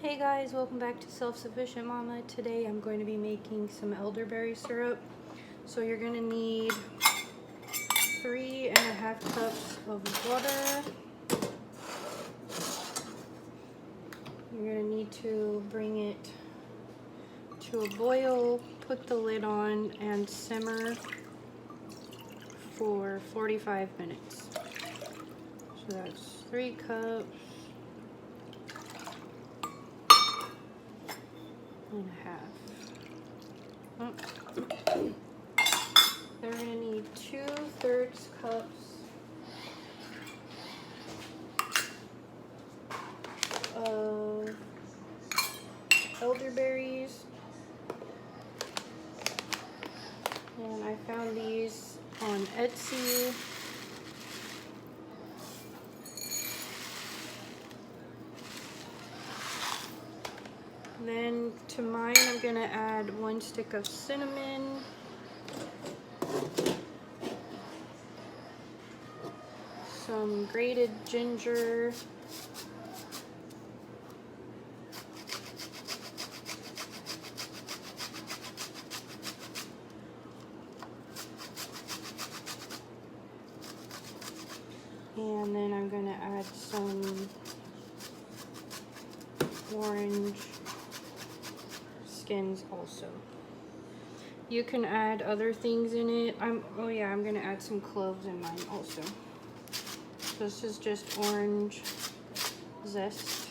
Hey guys, welcome back to Self-Sufficient Mama. Today I'm going to be making some elderberry syrup. So you're going to need 3.5 cups of water. You're going to need to bring it to a boil, put the lid on, and simmer for 45 minutes. So that's 3 cups and a half. They're going to need 2/3 cups of elderberries, and I found these on Etsy. Then to mine, I'm going to add 1 stick of cinnamon, some grated ginger, and then I'm going to add some orange skins also. You can add other things in it. I'm going to add some cloves in mine also. This is just orange zest.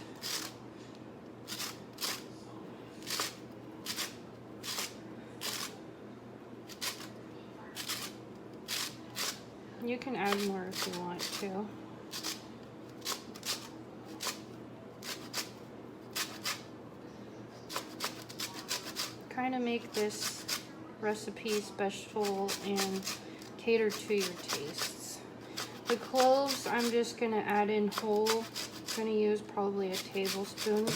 You can add more if you want to. Kind of make this recipe special and cater to your tastes. The cloves I'm just going to add in whole. I'm going to use probably a tablespoon.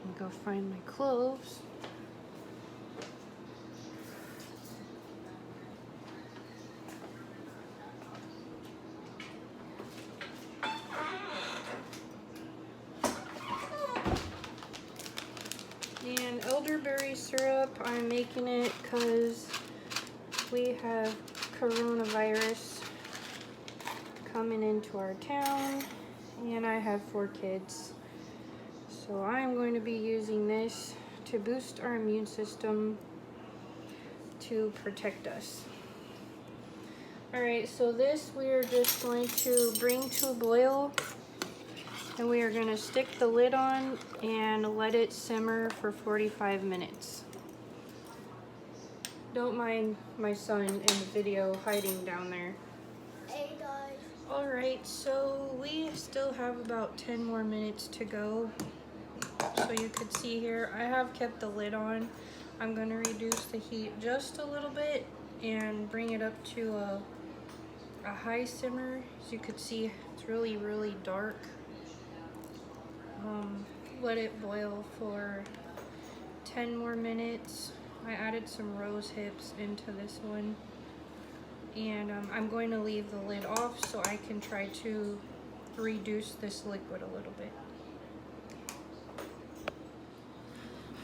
I'll go find my cloves. And elderberry syrup, I'm making it because we have coronavirus coming into our town, and I have 4 kids. So I'm going to be using this to boost our immune system to protect us. Alright, so this we are just going to bring to a boil. And we are going to stick the lid on and let it simmer for 45 minutes. Don't mind my son in the video hiding down there. Hey guys. Alright, so we still have about 10 more minutes to go. So you could see here, I have kept the lid on. I'm going to reduce the heat just a little bit and bring it up to a high simmer. As you could see, it's really, really dark. Let it boil for 10 more minutes. I added some rose hips into this one, and I'm going to leave the lid off so I can try to reduce this liquid a little bit.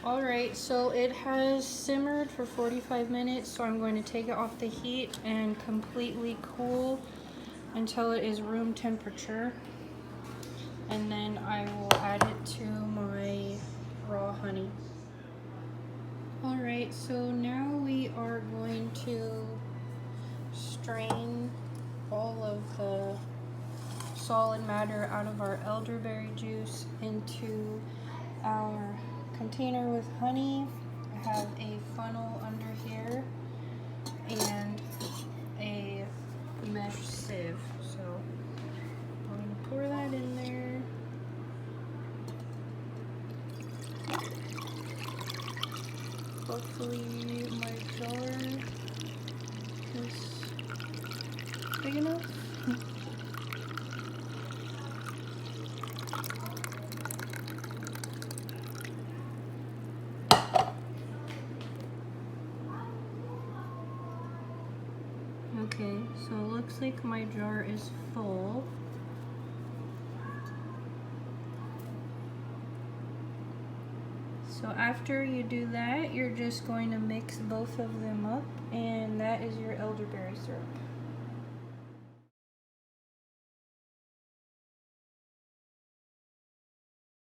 Alright, so it has simmered for 45 minutes, so I'm going to take it off the heat and completely cool until it is room temperature. And then I will add it to my raw honey. Alright, so now we are going to strain all of the solid matter out of our elderberry juice into our container with honey. I have a funnel under here and a mesh sieve. So I'm going to pour that in there. Hopefully my jar is big enough. Okay, so it looks like my jar is full. So after you do that, you're just going to mix both of them up, and that is your elderberry syrup.